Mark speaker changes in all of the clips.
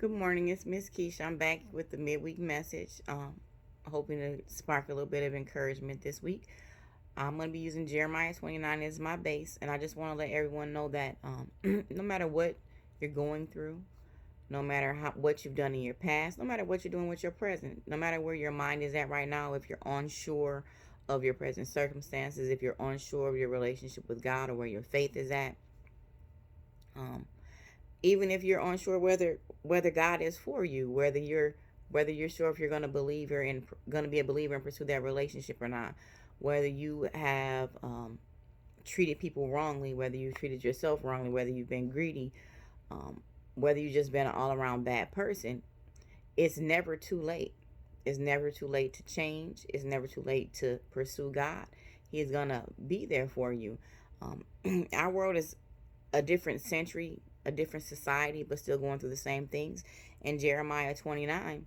Speaker 1: Good morning, it's Miss Keisha. I'm back with the midweek message. Hoping to spark a little bit of encouragement this week. I'm going to be using Jeremiah 29 as my base, and I just want to let everyone know that no matter what you're going through, no matter what you've done in your past, no matter what you're doing with your present, no matter where your mind is at right now, if you're unsure of your present circumstances, if you're unsure of your relationship with God or where your faith is at, um, even if you're unsure whether God is for you, whether you're sure if you're going to believe or in going to be a believer and pursue that relationship or not, whether you have treated people wrongly, whether you treated yourself wrongly, whether you've been greedy, um, whether you've just been an all around bad person, it's never too late. It's never too late to change. It's never too late to pursue God. He's gonna be there for you. Our world is a different century, a different society, but still going through the same things. In Jeremiah 29,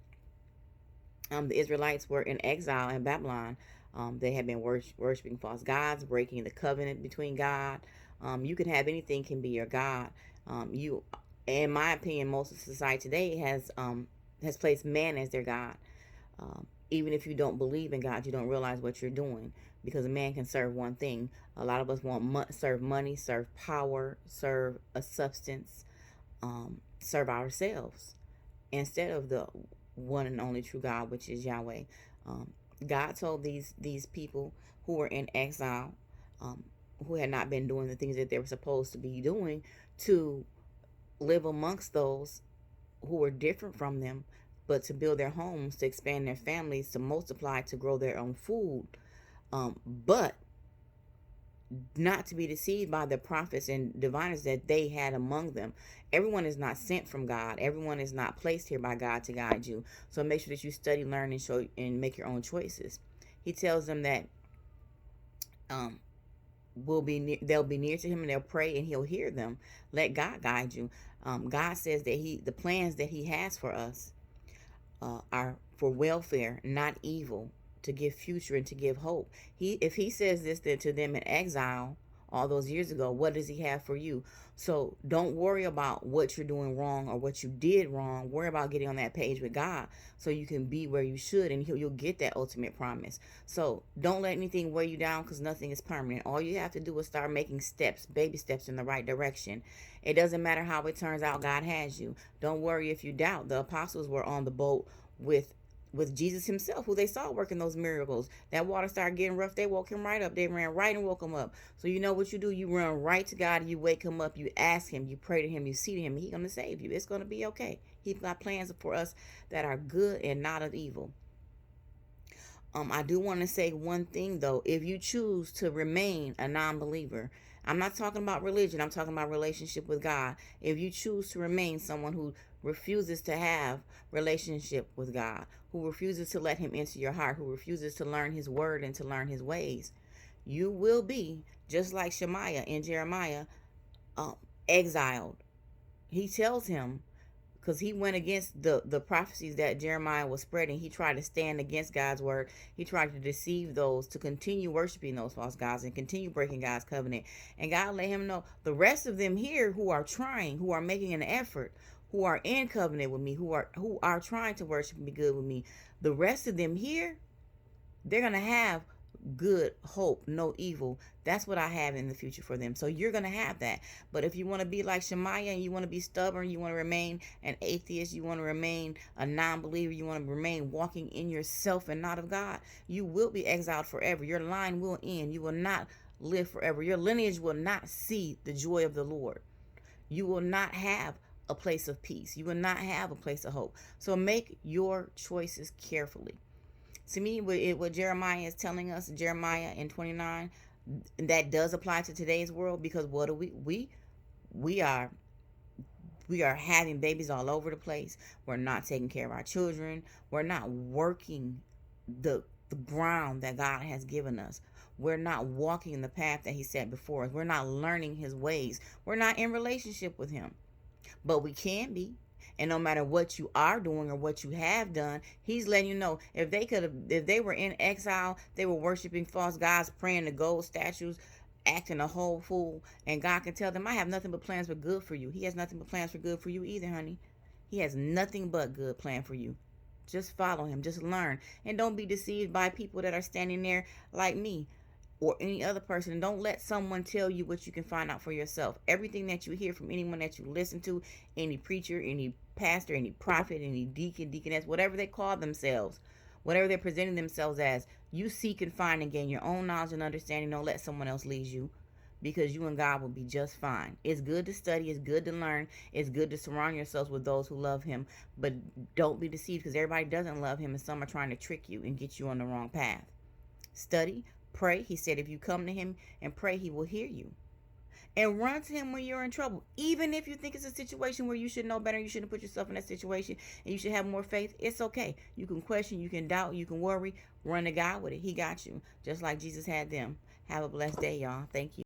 Speaker 1: the Israelites were in exile in Babylon. They had been worshiping false gods, breaking the covenant between God. You can have anything can be your God. You, in my opinion, most of society today has placed man as their God. Even if you don't believe in God, you don't realize what you're doing because a man can serve one thing. A lot of us want serve money, serve power, serve a substance, serve ourselves instead of the one and only true God, which is Yahweh. Um, God told these people who were in exile, um, who had not been doing the things that they were supposed to be doing, to live amongst those who were different from them, but to build their homes, to expand their families, to multiply, to grow their own food. But not to be deceived by the prophets and diviners that they had among them. Everyone is not sent from God. Everyone is not placed here by God to guide you. So make sure that you study, learn, and show and make your own choices. He tells them that um, they'll be near to him and they'll pray and he'll hear them. Let God guide you. God says that the plans that he has for us are for welfare, not evil, to give future and to give hope. If he says this to them in exile all those years ago, what does he have for you? So don't worry about what you're doing wrong or what you did wrong. Worry about getting on that page with God so you can be where you should, and you'll get that ultimate promise. So don't let anything weigh you down because nothing is permanent. All you have to do is start making steps, baby steps in the right direction. It doesn't matter how it turns out, God has you. Don't worry if you doubt. The apostles were on the boat with Jesus himself, who they saw working those miracles. That water started getting rough, they woke him right up. They ran right and woke him up. So you know what you do? You run right to God, you wake him up, you ask him, you pray to him, you see to him, he's going to save you. It's going to be okay. He's got plans for us that are good and not of evil. I do want to say one thing though. If you choose to remain a non-believer, I'm not talking about religion, I'm talking about relationship with God. If you choose to remain someone who refuses to have relationship with God, who refuses to let him into your heart, who refuses to learn his word and to learn his ways, you will be just like Shemaiah in Jeremiah, um, exiled. He tells him, because he went against the prophecies that Jeremiah was spreading. He tried to stand against God's word. He tried to deceive those to continue worshiping those false gods and continue breaking God's covenant. And God let him know the rest of them here who are trying, who are making an effort, who are in covenant with me, who are trying to worship and be good with me, the rest of them here, they're gonna have good hope, no evil. That's what I have in the future for them. So you're gonna have that. But if you want to be like Shemaiah and you want to be stubborn, you want to remain an atheist, you want to remain a non-believer, you want to remain walking in yourself and not of God, you will be exiled forever. Your line will end. You will not live forever. Your lineage will not see the joy of the Lord. You will not have a place of peace. You will not have a place of hope. So make your choices carefully. To me, what Jeremiah is telling us, Jeremiah in 29, that does apply to today's world, because what do we are we are having babies all over the place. We're not taking care of our children. We're not working the ground that God has given us. We're not walking in the path that he set before us. We're not learning his ways. We're not in relationship with him. But we can be. And no matter what you are doing or what you have done, he's letting you know, if they were in exile, they were worshiping false gods, praying to gold statues, acting a whole fool, and God can tell them, I have nothing but plans for good for you. He has nothing but plans for good for you either, honey. He has nothing but good planned for you. Just follow him. Just learn. And don't be deceived by people that are standing there like me or any other person. And don't let someone tell you what you can find out for yourself. Everything that you hear from anyone that you listen to, any preacher, any pastor, any prophet, any deacon, deaconess, whatever they call themselves, whatever they're presenting themselves as, you seek and find and gain your own knowledge and understanding. Don't let someone else lead you, because you and God will be just fine. It's good to study, it's good to learn, it's good to surround yourselves with those who love him, but don't be deceived, because everybody doesn't love him and some are trying to trick you and get you on the wrong path. Study, pray. He said if you come to him and pray, he will hear you. And run to him when you're in trouble. Even if you think it's a situation where you should know better, you shouldn't put yourself in that situation, and you should have more faith, it's okay. You can question, you can doubt, you can worry. Run to God with it. He got you, just like Jesus had them. Have a blessed day, y'all. Thank you.